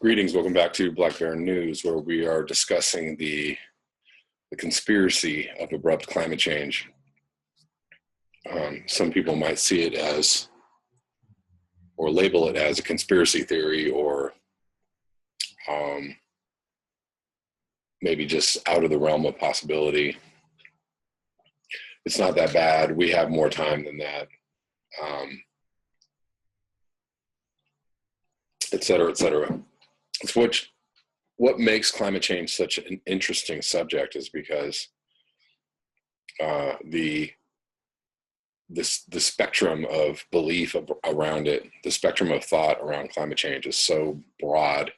Greetings, welcome back to Black Bear News, where we are discussing the conspiracy of abrupt climate change. Some people might see it as, or label it as a conspiracy theory, or maybe just out of the realm of possibility. It's not that bad. We have more time than that, et cetera, et cetera. It's what makes climate change such an interesting subject is because the spectrum of belief around it, the spectrum of thought around climate change is so broad.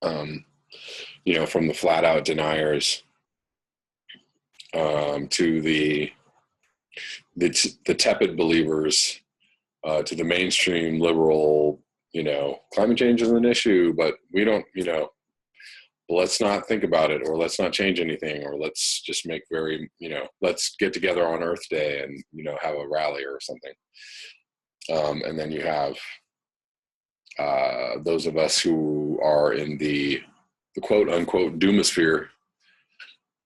From the flat out deniers to the tepid believers to the mainstream liberal, climate change is an issue, but we don't, let's not think about it, or let's not change anything, or let's just make let's get together on Earth Day and, have a rally or something. And then you have those of us who are in the quote unquote doomosphere,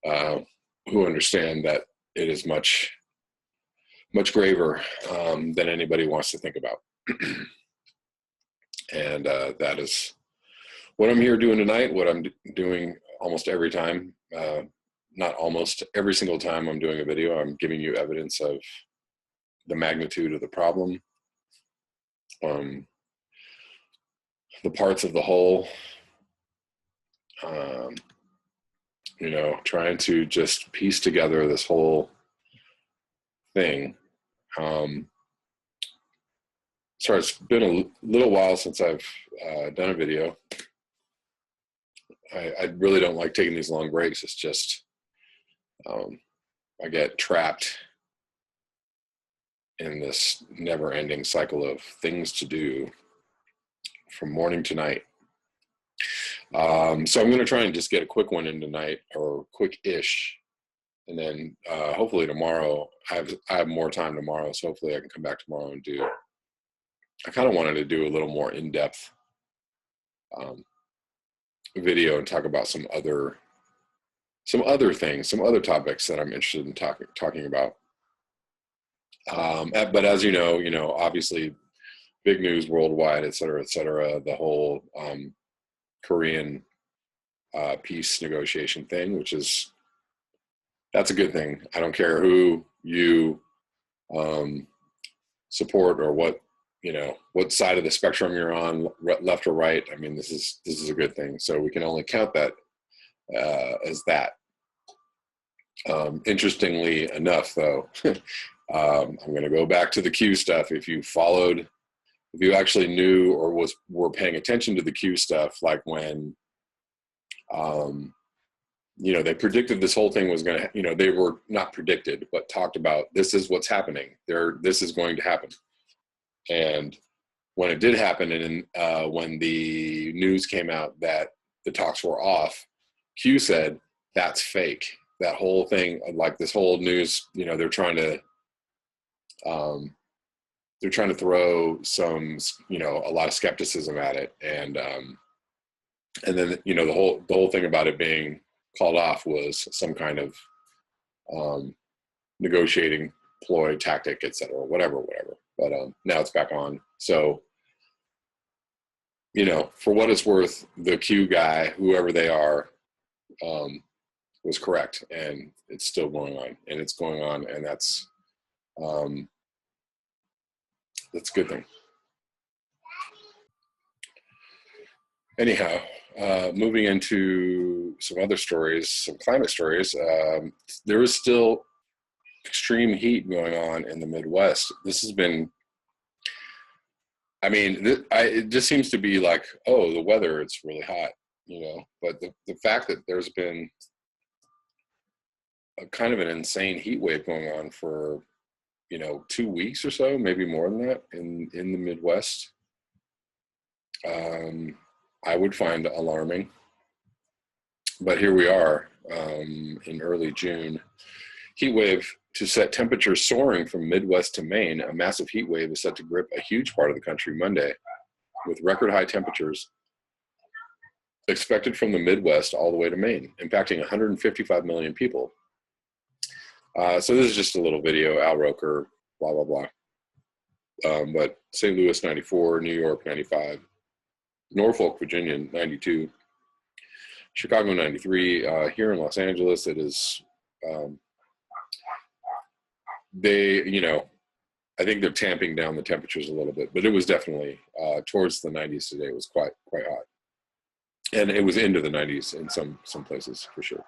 who understand that it is much, much graver than anybody wants to think about. And that is what I'm here doing tonight, what I'm doing almost every time, not almost every single time I'm doing a video. I'm giving you evidence of the magnitude of the problem, the parts of the whole, trying to just piece together this whole thing. Sorry, it's been a little while since I've done a video. I really don't like taking these long breaks. It's just, I get trapped in this never-ending cycle of things to do from morning to night. So I'm going to try and just get a quick one in tonight, or quick-ish, and then hopefully tomorrow, I have more time tomorrow, so hopefully I can come back tomorrow and do. I kind of wanted to do a little more in-depth video and talk about some other things, some other topics that I'm interested in talking about. But as you know, obviously, big news worldwide, et cetera, the whole Korean peace negotiation thing, that's a good thing. I don't care who you support or what side of the spectrum you're on, left or right. I mean, this is a good thing. So we can only count that as that. Interestingly enough, though, I'm going to go back to the Q stuff. If you actually knew or were paying attention to the Q stuff, like when, they predicted this whole thing was going to, they were not predicted, but talked about, this is what's happening. This is going to happen. And when it did happen, and when the news came out that the talks were off, Q said, that's fake. That whole thing, like this whole news, they're trying to throw some, a lot of skepticism at it. And then, the whole thing about it being called off was some kind of negotiating ploy, tactic, et cetera, whatever. But now it's back on. So, for what it's worth, the Q guy, whoever they are, was correct, and it's still going on, and it's going on, and that's a good thing. Anyhow, moving into some other stories, some climate stories, there is still extreme heat going on in the Midwest. This has been, it just seems to be like, oh, the weather, it's really hot, but the fact that there's been a kind of an insane heat wave going on for, 2 weeks or so, maybe more than that in the Midwest, I would find alarming. But here we are in early June. Heat wave to set temperatures soaring from Midwest to Maine. A massive heat wave is set to grip a huge part of the country Monday. with record high temperatures expected from the Midwest all the way to Maine, impacting 155 million people. So this is just a little video, Al Roker, blah, blah, blah. But St. Louis, 94, New York, 95, Norfolk, Virginia, 92, Chicago, 93. Here in Los Angeles, it is, I think they're tamping down the temperatures a little bit, but it was definitely towards the 90s today. It was quite hot. And it was into the 90s in some places for sure.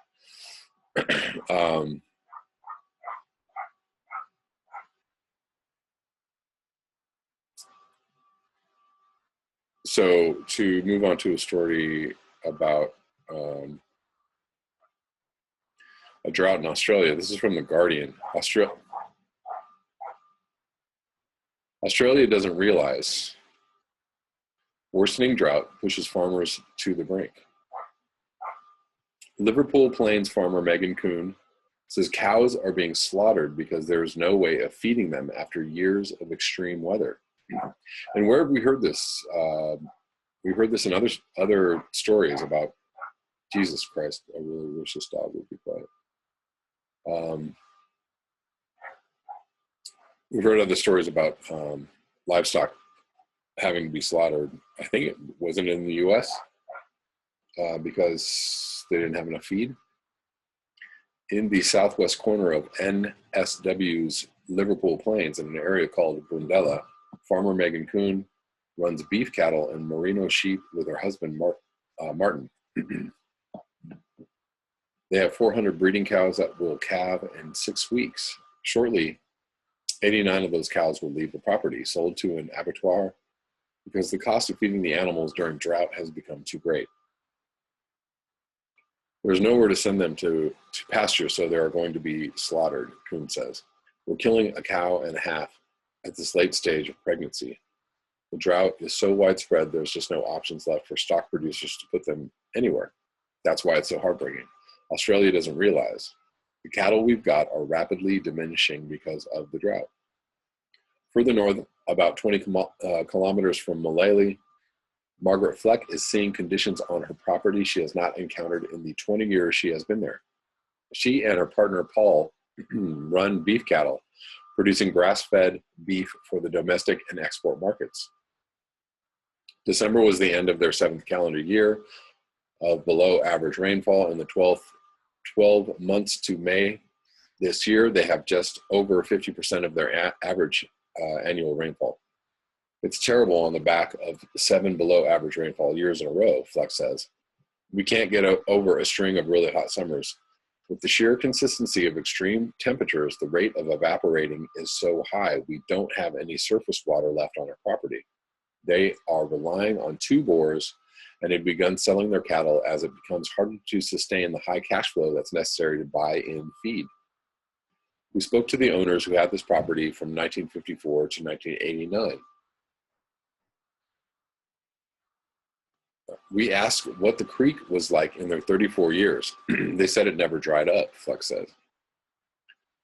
So to move on to a story about a drought in Australia. This is from The Guardian. Australia doesn't realize worsening drought pushes farmers to the brink. Liverpool Plains farmer Megan Kuhn says cows are being slaughtered because there is no way of feeding them after years of extreme weather. And where have we heard this? We heard this in other stories about, Jesus Christ, I really wish this dog would be quiet. We've heard other stories about livestock having to be slaughtered. I think it wasn't in the U.S. Because they didn't have enough feed. In the southwest corner of NSW's Liverpool Plains, in an area called Brundella, farmer Megan Kuhn runs beef cattle and merino sheep with her husband Martin. They have 400 breeding cows that will calve in 6 weeks. Shortly, 89 of those cows will leave the property, sold to an abattoir, because the cost of feeding the animals during drought has become too great. There's nowhere to send them to pasture, so they are going to be slaughtered, Kuhn says. We're killing a cow and a half at this late stage of pregnancy. The drought is so widespread, there's just no options left for stock producers to put them anywhere. That's why it's so heartbreaking. Australia doesn't realize the cattle we've got are rapidly diminishing because of the drought. Further north, about 20 kilometers from Malali, Margaret Fleck is seeing conditions on her property she has not encountered in the 20 years she has been there. She and her partner Paul run beef cattle, producing grass-fed beef for the domestic and export markets. December was the end of their 7th calendar year of below average rainfall. In the 12 months to May this year, they have just over 50% of their average annual rainfall. It's terrible on the back of 7 below average rainfall years in a row, Fleck says. We can't get over a string of really hot summers. With the sheer consistency of extreme temperatures, the rate of evaporating is so high, we don't have any surface water left on our property. They are relying on 2 bores and had begun selling their cattle as it becomes harder to sustain the high cash flow that's necessary to buy in feed. We spoke to the owners who had this property from 1954 to 1989. We asked what the creek was like in their 34 years. They said it never dried up, Fleck says.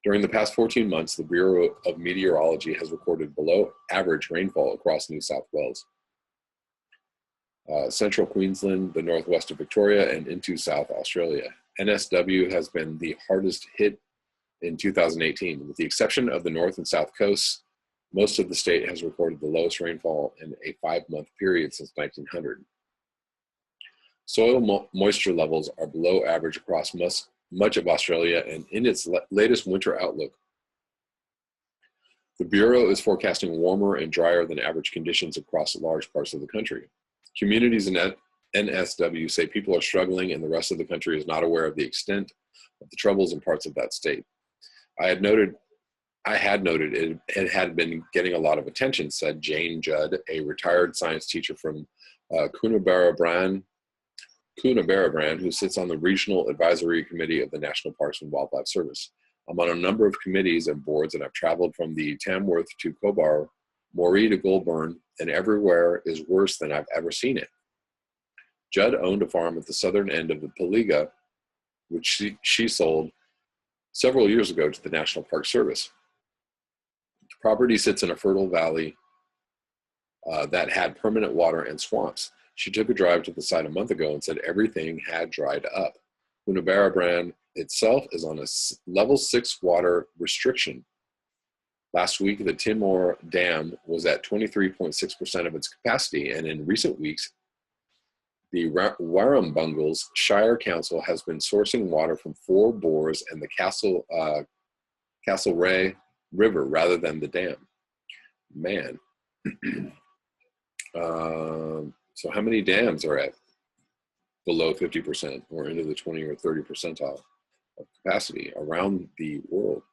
During the past 14 months, the Bureau of Meteorology has recorded below average rainfall across New South Wales, central Queensland, the northwest of Victoria, and into South Australia. NSW has been the hardest hit in 2018. With the exception of the north and south coasts, most of the state has recorded the lowest rainfall in a 5-month period since 1900. Soil moisture levels are below average across much of Australia, and in its latest winter outlook, the Bureau is forecasting warmer and drier than average conditions across large parts of the country. Communities in NSW say people are struggling and the rest of the country is not aware of the extent of the troubles in parts of that state. I had noted it had been getting a lot of attention, said Jane Judd, a retired science teacher from Coonabarabran, who sits on the Regional Advisory Committee of the National Parks and Wildlife Service. I'm on a number of committees and boards, and I've traveled from the Tamworth to Cobar, Moree to Goulburn, and everywhere is worse than I've ever seen it. Judd owned a farm at the southern end of the Paliga, which she sold several years ago to the National Park Service. The property sits in a fertile valley that had permanent water and swamps. She took a drive to the site a month ago and said everything had dried up. Brand itself is on a level 6 water restriction. Last week, the Timor Dam was at 23.6% of its capacity, and in recent weeks, the Warrumbungles Shire Council has been sourcing water from 4 bores and the Castlereagh River rather than the dam. Man. So how many dams are at below 50% or into the 20 or 30 percentile of capacity around the world?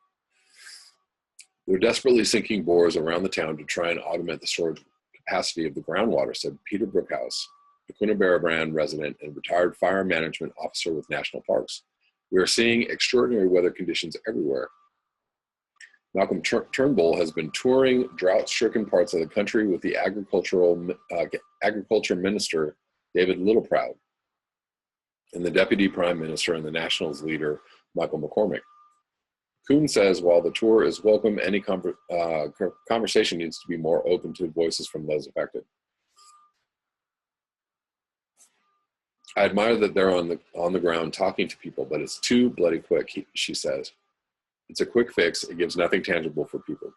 They're desperately sinking bores around the town to try and augment the storage capacity of the groundwater, said Peter Brookhouse, a Brand resident and retired fire management officer with National Parks. We are seeing extraordinary weather conditions everywhere. Malcolm Turnbull has been touring drought-stricken parts of the country with the Agriculture Minister, David Littleproud, and the Deputy Prime Minister and the Nationals leader, Michael McCormick. Kuhn says, while the tour is welcome, any conversation needs to be more open to voices from those affected. I admire that they're on the ground talking to people, but it's too bloody quick, she says. It's a quick fix. It gives nothing tangible for people.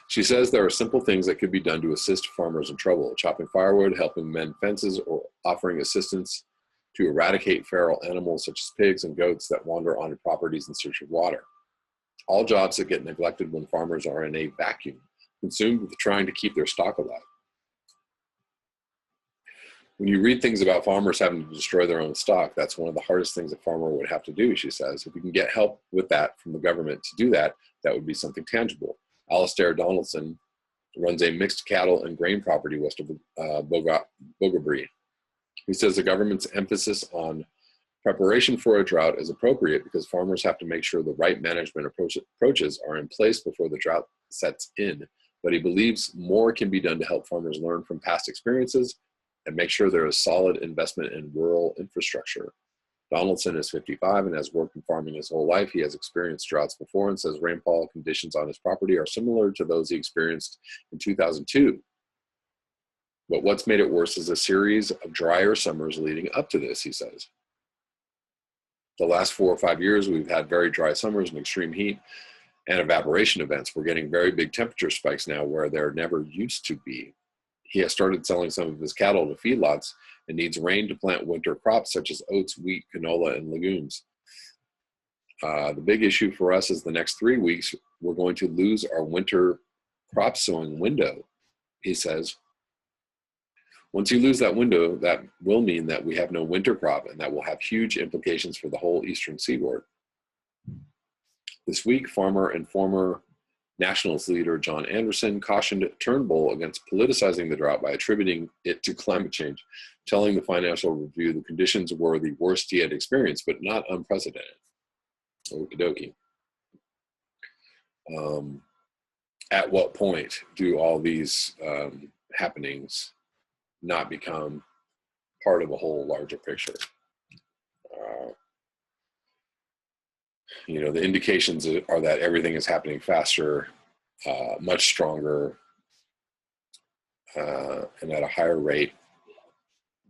She says there are simple things that could be done to assist farmers in trouble: chopping firewood, helping mend fences, or offering assistance to eradicate feral animals such as pigs and goats that wander onto properties in search of water. All jobs that get neglected when farmers are in a vacuum, consumed with trying to keep their stock alive. When you read things about farmers having to destroy their own stock, that's one of the hardest things a farmer would have to do, she says. If we can get help with that from the government to do that, that would be something tangible. Alistair Donaldson runs a mixed cattle and grain property west of Bogabri. He says the government's emphasis on preparation for a drought is appropriate because farmers have to make sure the right management approaches are in place before the drought sets in. But he believes more can be done to help farmers learn from past experiences and make sure there is solid investment in rural infrastructure. Donaldson is 55 and has worked in farming his whole life. He has experienced droughts before and says rainfall conditions on his property are similar to those he experienced in 2002. But what's made it worse is a series of drier summers leading up to this, he says. The last 4 or 5 years, we've had very dry summers and extreme heat and evaporation events. We're getting very big temperature spikes now where there never used to be. He has started selling some of his cattle to feedlots and needs rain to plant winter crops such as oats, wheat, canola, and legumes. The big issue for us is the next 3 weeks, we're going to lose our winter crop sowing window, he says. Once you lose that window, that will mean that we have no winter crop, and that will have huge implications for the whole eastern seaboard. This week, farmer and former Nationals leader John Anderson cautioned Turnbull against politicizing the drought by attributing it to climate change, telling the Financial Review the conditions were the worst he had experienced, but not unprecedented. Okie dokie. At what point do all these happenings not become part of a whole larger picture? The indications are that everything is happening faster, much stronger, and at a higher rate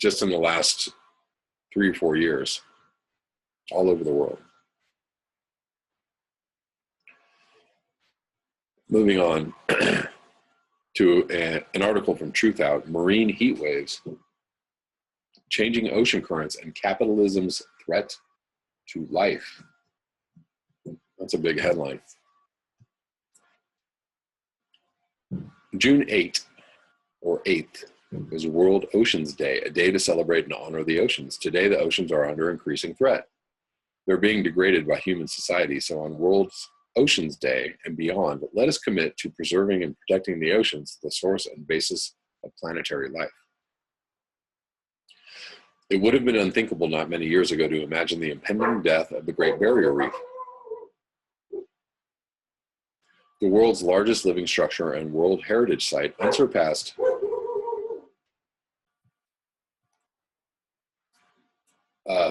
just in the last 3 or 4 years, all over the world. Moving on to an article from Truth Out, Marine Heat Waves, Changing Ocean Currents and Capitalism's Threat to Life. That's a big headline. June 8th is World Oceans Day, a day to celebrate and honor the oceans. Today, the oceans are under increasing threat. They're being degraded by human society. So on World Oceans Day and beyond, let us commit to preserving and protecting the oceans, the source and basis of planetary life. It would have been unthinkable not many years ago to imagine the impending death of the Great Barrier Reef, the world's largest living structure and World Heritage Site, unsurpassed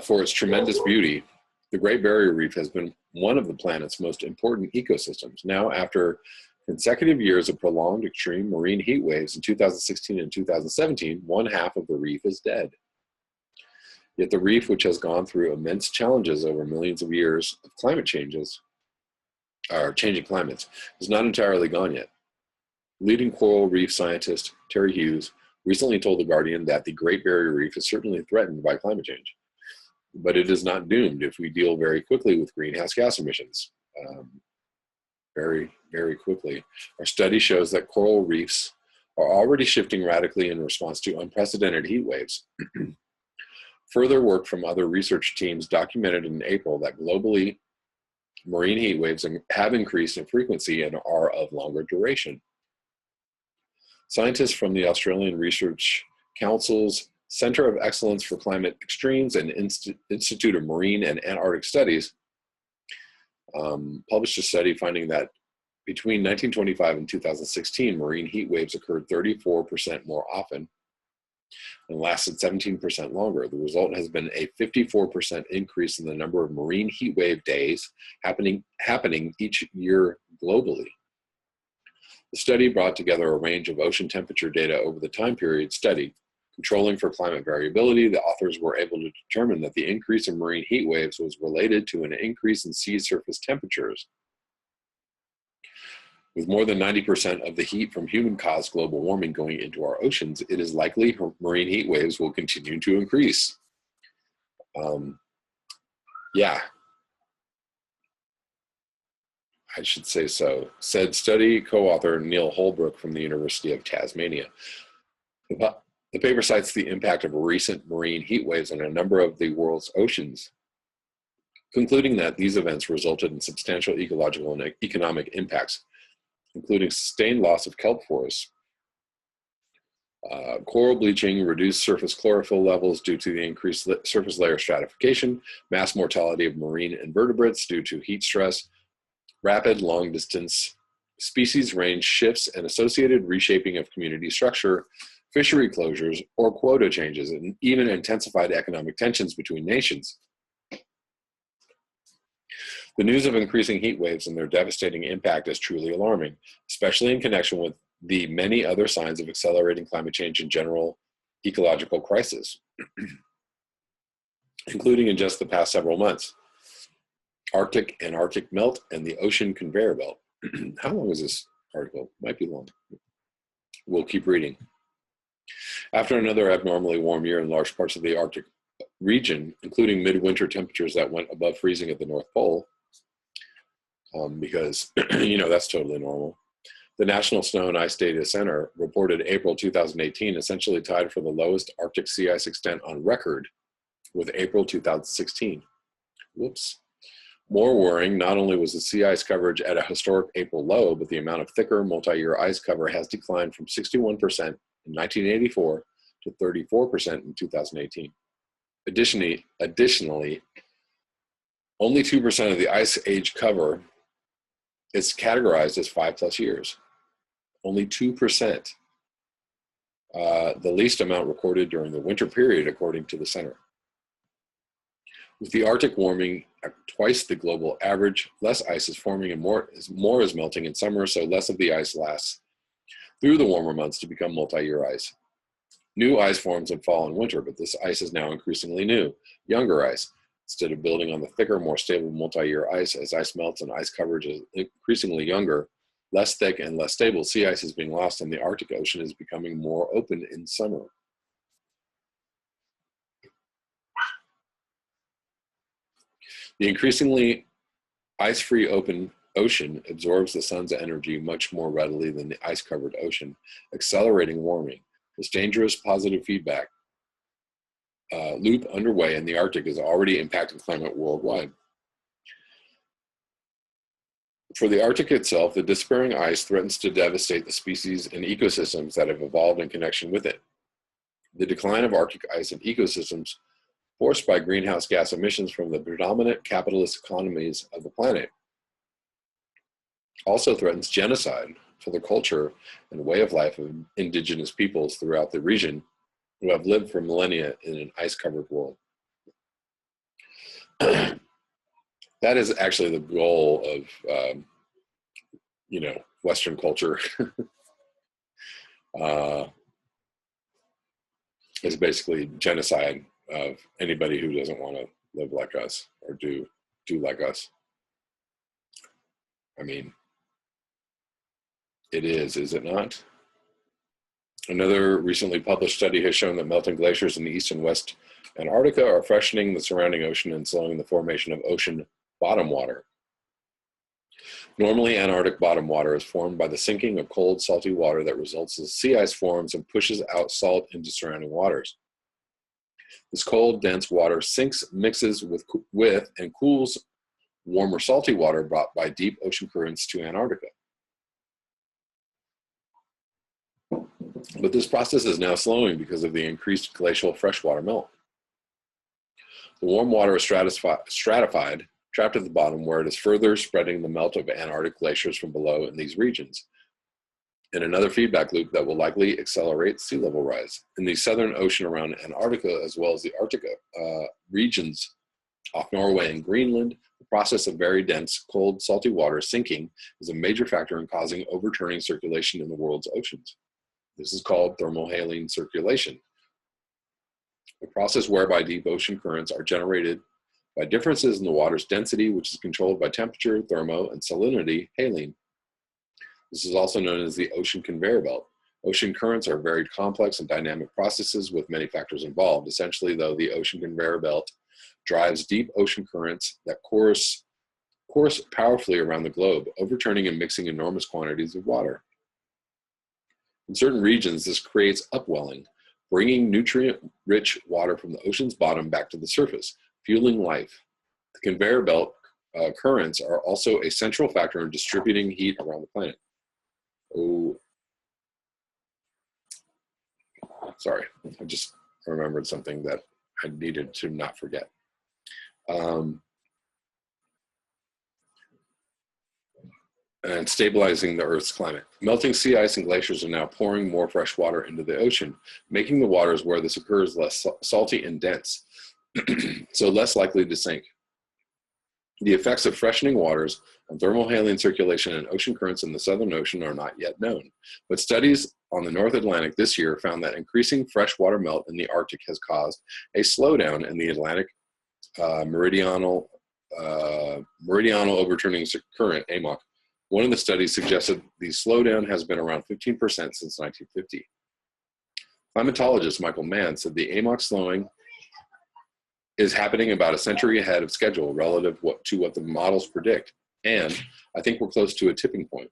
for its tremendous beauty. The Great Barrier Reef has been one of the planet's most important ecosystems. Now, after Consecutive years of prolonged extreme marine heat waves in 2016 and 2017, one half of the reef is dead. Yet the reef, which has gone through immense challenges over millions of years of changing climates, is not entirely gone yet. Leading coral reef scientist Terry Hughes recently told The Guardian that the Great Barrier Reef is certainly threatened by climate change, but it is not doomed if we deal very quickly with greenhouse gas emissions. Very, very quickly. Our study shows that coral reefs are already shifting radically in response to unprecedented heat waves. Further work from other research teams documented in April that globally marine heat waves have increased in frequency and are of longer duration. Scientists from the Australian Research Council's Centre of Excellence for Climate Extremes and Institute of Marine and Antarctic Studies published a study finding that between 1925 and 2016, marine heat waves occurred 34% more often and lasted 17% longer. The result has been a 54% increase in the number of marine heat wave days happening each year globally. The study brought together a range of ocean temperature data over the time period studied. Controlling for climate variability, the authors were able to determine that the increase in marine heat waves was related to an increase in sea surface temperatures. With more than 90% of the heat from human-caused global warming going into our oceans, it is likely marine heat waves will continue to increase. Yeah, I should say so, said study co-author Neil Holbrook from the University of Tasmania. The paper cites the impact of recent marine heat waves on a number of the world's oceans, concluding that these events resulted in substantial ecological and economic impacts, including sustained loss of kelp forests, coral bleaching, reduced surface chlorophyll levels due to the increased surface layer stratification, mass mortality of marine invertebrates due to heat stress, rapid long-distance species range shifts and associated reshaping of community structure, fishery closures, or quota changes, and even intensified economic tensions between nations. The news of increasing heat waves and their devastating impact is truly alarming, especially in connection with the many other signs of accelerating climate change and general ecological crisis, including in just the past several months. Arctic and Arctic melt and the ocean conveyor belt. How long is this article? Might be long. We'll keep reading. After another abnormally warm year in large parts of the Arctic region, including midwinter temperatures that went above freezing at the North Pole, because, that's totally normal. The National Snow and Ice Data Center reported April 2018 essentially tied for the lowest Arctic sea ice extent on record with April 2016. Whoops. More worrying, not only was the sea ice coverage at a historic April low, but the amount of thicker multi-year ice cover has declined from 61% in 1984 to 34% in 2018. Additionally, only 2% of the ice age cover is categorized as 5+ years. Only 2%. The least amount recorded during the winter period, according to the center. With the Arctic warming at twice the global average, less ice is forming and more is melting in summer, so less of the ice lasts through the warmer months to become multi-year ice. New ice forms in fall and winter, but this ice is now increasingly new, younger ice. Instead of building on the thicker, more stable multi-year ice, as ice melts and ice coverage is increasingly younger, less thick and less stable, sea ice is being lost and the Arctic Ocean is becoming more open in summer. The increasingly ice-free open ocean absorbs the sun's energy much more readily than the ice-covered ocean, accelerating warming. This dangerous positive feedback loop underway in the Arctic is already impacting climate worldwide. For the Arctic itself, the disappearing ice threatens to devastate the species and ecosystems that have evolved in connection with it. The decline of Arctic ice and ecosystems forced by greenhouse gas emissions from the predominant capitalist economies of the planet also threatens genocide for the culture and way of life of indigenous peoples throughout the region who have lived for millennia in an ice-covered world. That is actually the goal of you know, Western culture is basically genocide of anybody who doesn't want to live like us or do like us. I mean, it is it not? Another recently published study has shown that melting glaciers in the East and West Antarctica are freshening the surrounding ocean and slowing the formation of ocean bottom water. Normally, Antarctic bottom water is formed by the sinking of cold, salty water that results as sea ice forms and pushes out salt into surrounding waters. This cold, dense water sinks, mixes with and cools warmer, salty water brought by deep ocean currents to Antarctica. But this process is now slowing because of the increased glacial freshwater melt. The warm water is stratified, trapped at the bottom, where it is further spreading the melt of Antarctic glaciers from below in these regions, in another feedback loop that will likely accelerate sea level rise. In the southern ocean around Antarctica, as well as the Arctic regions off Norway and Greenland, the process of very dense, cold, salty water sinking is a major factor in causing overturning circulation in the world's oceans. This is called thermohaline circulation, a process whereby deep ocean currents are generated by differences in the water's density, which is controlled by temperature, thermo, and salinity, haline. This is also known as the ocean conveyor belt. Ocean currents are very complex and dynamic processes with many factors involved. Essentially, though, the ocean conveyor belt drives deep ocean currents that course powerfully around the globe, overturning and mixing enormous quantities of water. In certain regions, this creates upwelling, bringing nutrient-rich water from the ocean's bottom back to the surface, fueling life. The conveyor belt currents are also a central factor in distributing heat around the planet. Oh, sorry, I just remembered something that I needed to not forget. And stabilizing the Earth's climate. Melting sea ice and glaciers are now pouring more fresh water into the ocean, making the waters where this occurs less salty and dense, so less likely to sink. The effects of freshening waters on thermohaline circulation and ocean currents in the Southern Ocean are not yet known, but studies on the North Atlantic this year found that increasing freshwater melt in the Arctic has caused a slowdown in the Atlantic meridional overturning current, AMOC. One of the studies suggested the slowdown has been around 15% since 1950. Climatologist Michael Mann said the AMOC slowing is happening about a century ahead of schedule relative to what the models predict, and I think we're close to a tipping point.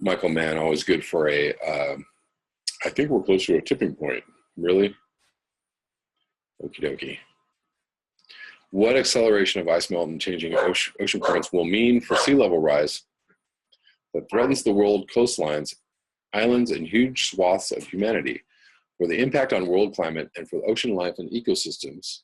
Michael Mann, always good for a, I think we're close to a tipping point. Really? Okie dokie. What acceleration of ice melt and changing ocean currents will mean for sea level rise that threatens the world coastlines, islands, and huge swaths of humanity, for the impact on world climate and for ocean life and ecosystems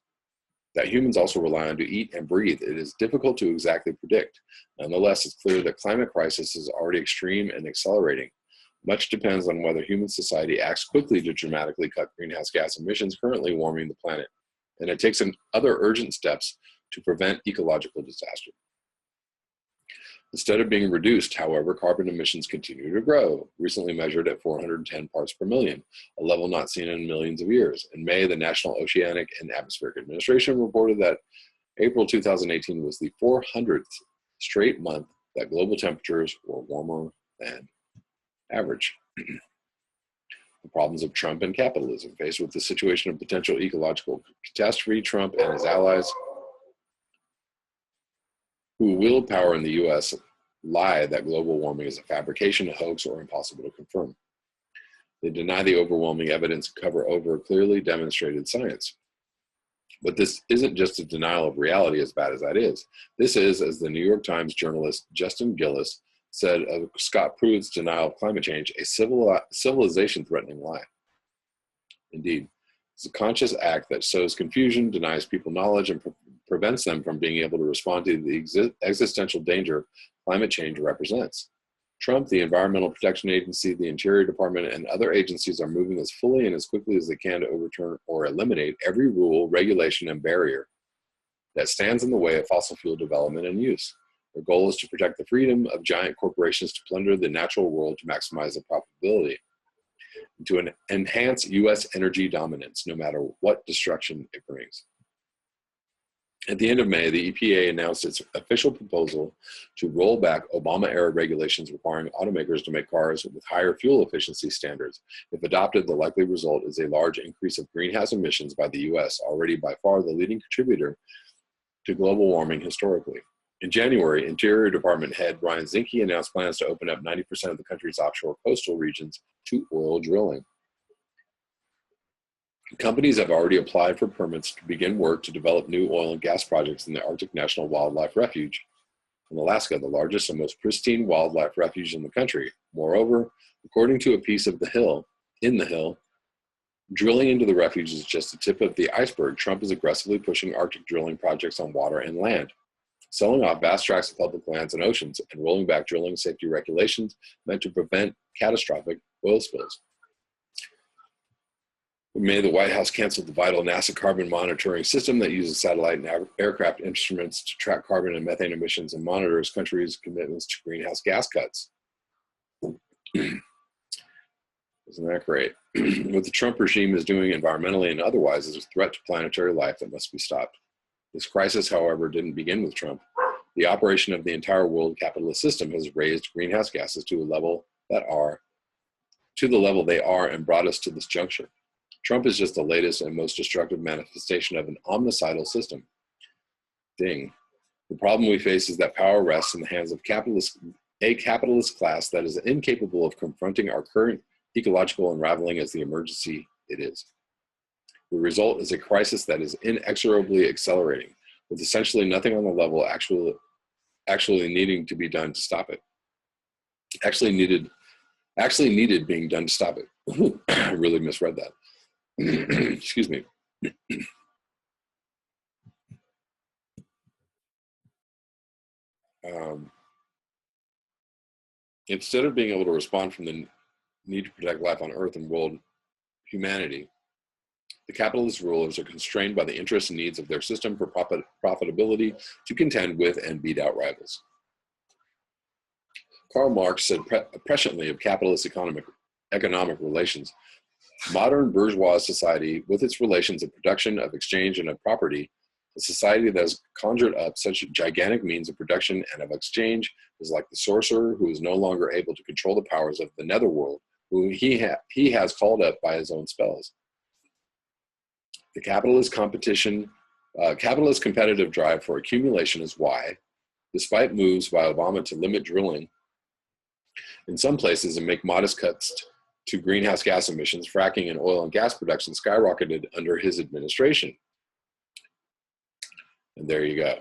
that humans also rely on to eat and breathe, it is difficult to exactly predict. Nonetheless, it's clear that climate crisis is already extreme and accelerating. Much depends on whether human society acts quickly to dramatically cut greenhouse gas emissions currently warming the planet, and it takes other urgent steps to prevent ecological disaster. Instead of being reduced, however, carbon emissions continue to grow, recently measured at 410 parts per million, a level not seen in millions of years. In May, the National Oceanic and Atmospheric Administration reported that April 2018 was the 400th straight month that global temperatures were warmer than average. The problems of Trump and capitalism. Faced with the situation of potential ecological catastrophe, Trump and his allies, who wield power in the U.S., lie that global warming is a fabrication, a hoax, or impossible to confirm. They deny the overwhelming evidence and cover over clearly demonstrated science. But this isn't just a denial of reality, as bad as that is. This is, as the New York Times journalist Justin Gillis said of Scott Pruitt's denial of climate change, a civilization-threatening lie. Indeed, it's a conscious act that sows confusion, denies people knowledge, and prevents them from being able to respond to the existential danger climate change represents. Trump, the Environmental Protection Agency, the Interior Department, and other agencies are moving as fully and as quickly as they can to overturn or eliminate every rule, regulation, and barrier that stands in the way of fossil fuel development and use. Their goal is to protect the freedom of giant corporations to plunder the natural world to maximize their profitability, and to enhance U.S. energy dominance, no matter what destruction it brings. At the end of May, the EPA announced its official proposal to roll back Obama-era regulations requiring automakers to make cars with higher fuel efficiency standards. If adopted, the likely result is a large increase of greenhouse emissions by the U.S., already by far the leading contributor to global warming historically. In January, Interior Department head Brian Zinke announced plans to open up 90% of the country's offshore coastal regions to oil drilling. Companies have already applied for permits to begin work to develop new oil and gas projects in the Arctic National Wildlife Refuge in Alaska, the largest and most pristine wildlife refuge in the country. Moreover, according to a piece of The Hill, drilling into the refuge is just the tip of the iceberg. Trump is aggressively pushing Arctic drilling projects on water and land, selling off vast tracts of public lands and oceans, and rolling back drilling safety regulations meant to prevent catastrophic oil spills. In May, the White House canceled the vital NASA carbon monitoring system that uses satellite and aircraft instruments to track carbon and methane emissions and monitors countries' commitments to greenhouse gas cuts. Isn't that great? What the Trump regime is doing environmentally and otherwise is a threat to planetary life that must be stopped. This crisis, however, didn't begin with Trump. The operation of the entire world capitalist system has raised greenhouse gases to the level they are and brought us to this juncture. Trump is just the latest and most destructive manifestation of an omnicidal system. Ding. The problem we face is that power rests in the hands of a capitalist class that is incapable of confronting our current ecological unraveling as the emergency it is. The result is a crisis that is inexorably accelerating, with essentially nothing on the level actually needing to be done to stop it. Actually needed being done to stop it. I really misread that. Excuse me. Instead of being able to respond from the need to protect life on Earth and world humanity, the capitalist rulers are constrained by the interests and needs of their system for profitability to contend with and beat out rivals. Karl Marx said presciently of capitalist economic relations, modern bourgeois society, with its relations of production, of exchange, and of property, a society that has conjured up such gigantic means of production and of exchange, is like the sorcerer who is no longer able to control the powers of the netherworld, whom he has called up by his own spells. The capitalist competitive drive for accumulation is why, despite moves by Obama to limit drilling in some places and make modest cuts to greenhouse gas emissions, fracking and oil and gas production skyrocketed under his administration. And there you go.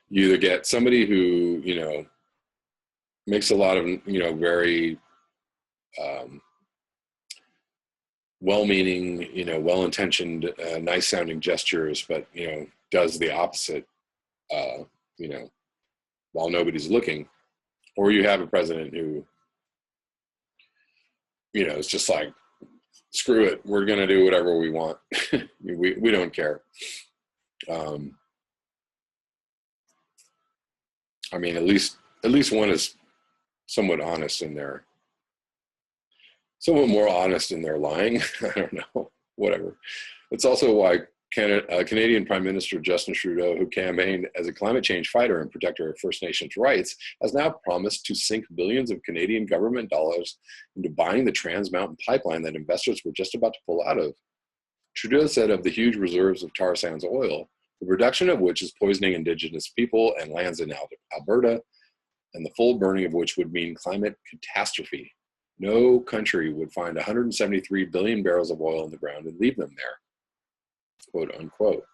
You either get somebody who, makes a lot of, very well-meaning, well-intentioned, nice-sounding gestures, but, does the opposite, while nobody's looking. Or you have a president who, is just like, screw it, we're going to do whatever we want. we don't care. I mean, at least one is somewhat honest in their, somewhat more honest in their lying. I don't know, whatever. It's also why Canadian Prime Minister Justin Trudeau, who campaigned as a climate change fighter and protector of First Nations rights, has now promised to sink billions of Canadian government dollars into buying the Trans Mountain pipeline that investors were just about to pull out of. Trudeau said of the huge reserves of tar sands oil, the production of which is poisoning Indigenous people and lands in Alberta, and the full burning of which would mean climate catastrophe. No country would find 173 billion barrels of oil in the ground and leave them there. Quote unquote.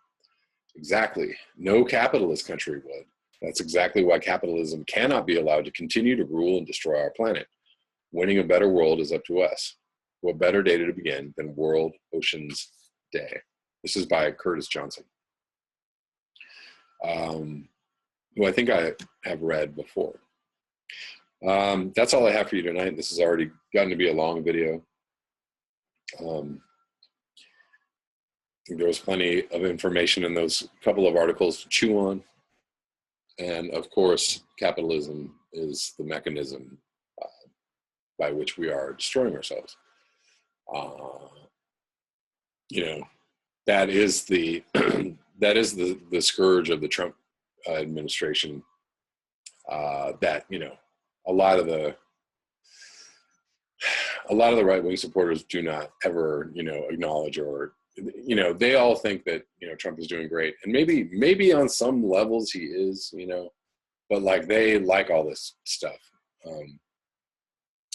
Exactly. No capitalist country would. That's exactly why capitalism cannot be allowed to continue to rule and destroy our planet. Winning a better world is up to us. What better day to begin than World Oceans Day? This is by Curtis Johnson, who I think I have read before. That's all I have for you tonight. This has already gotten to be a long video. there was plenty of information in those couple of articles to chew on. And of course, capitalism is the mechanism by which we are destroying ourselves. You know, that is the that is the scourge of the Trump administration. That, you know, a lot of the right-wing supporters do not ever, you know, acknowledge, or, you know, they all think that, you know, Trump is doing great, and maybe on some levels he is, you know, but like they like all this stuff,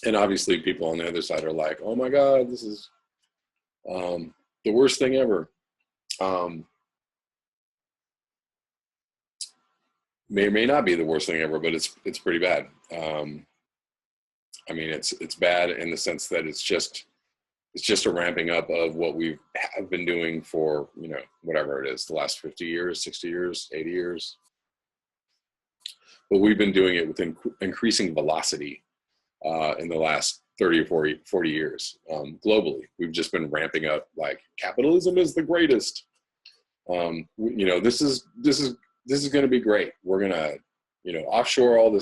and obviously people on the other side are like, oh my God, this is the worst thing ever. May or may not be the worst thing ever, but it's pretty bad. I mean, it's bad in the sense that it's just a ramping up of what we have been doing for, you know, whatever it is, the last 50 years, 60 years, 80 years. But we've been doing it with increasing velocity in the last 30 or 40 years globally. We've just been ramping up, like, capitalism is the greatest. You know, this is going to be great. We're going to, you know, offshore all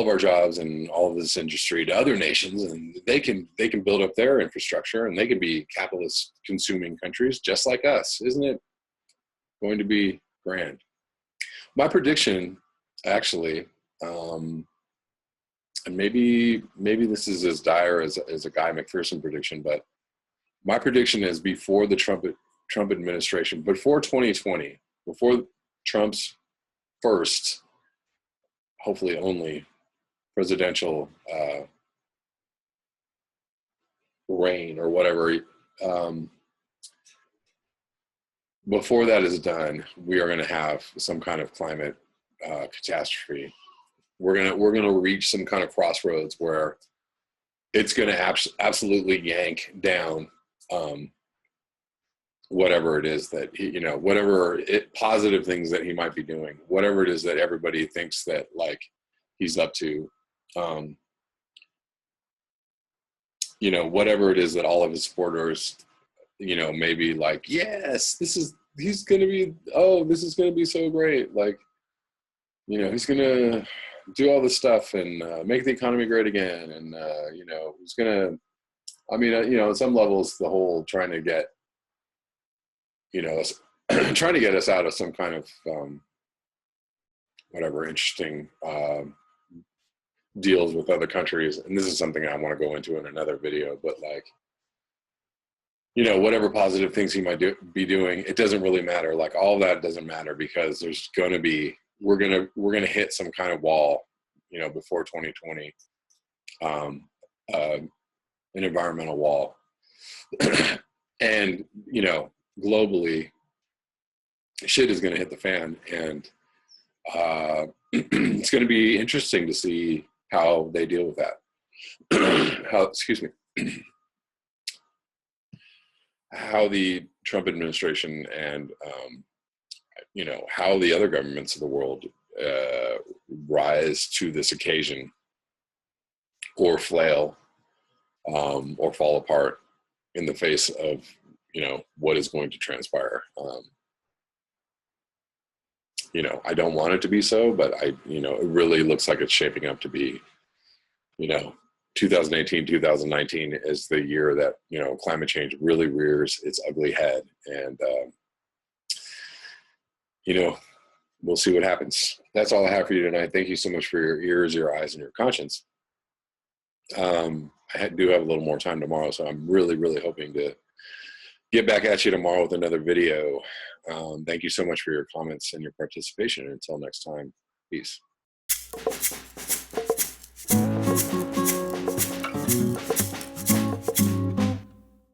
of our jobs and all of this industry to other nations, and they can build up their infrastructure, and they can be capitalist consuming countries just like us. Isn't it going to be grand? My prediction, actually, and maybe this is as dire as a Guy McPherson prediction, but my prediction is before the Trump administration, before 2020, before Trump's first, hopefully only, presidential reign or whatever, before that is done, we are going to have some kind of climate catastrophe. We're gonna reach some kind of crossroads where it's going to absolutely yank down whatever it is that he, you know, whatever positive things that he might be doing, whatever it is that everybody thinks that, like, he's up to, you know, whatever it is that all of his supporters, you know, maybe like, yes, this is going to be so great. Like, you know, he's going to do all this stuff and make the economy great again. And, you know, he's going to, I mean, you know, on some levels, the whole trying to get, you know, trying to get us out of some kind of whatever interesting deals with other countries. And this is something I want to go into in another video, but, like, you know, whatever positive things he might be doing, it doesn't really matter. Like, all that doesn't matter, because there's going to be, we're going to hit some kind of wall, you know, before 2020, an environmental wall. And, you know, globally, shit is going to hit the fan, and it's going to be interesting to see how they deal with that. How the Trump administration and, you know, how the other governments of the world rise to this occasion, or flail, or fall apart in the face of, you know, what is going to transpire. You know, I don't want it to be so, but you know, it really looks like it's shaping up to be, you know, 2018, 2019 is the year that, you know, climate change really rears its ugly head. And, you know, we'll see what happens. That's all I have for you tonight. Thank you so much for your ears, your eyes, and your conscience. I do have a little more time tomorrow, so I'm really, really hoping to get back at you tomorrow with another video. Thank you so much for your comments and your participation. Until next time, peace.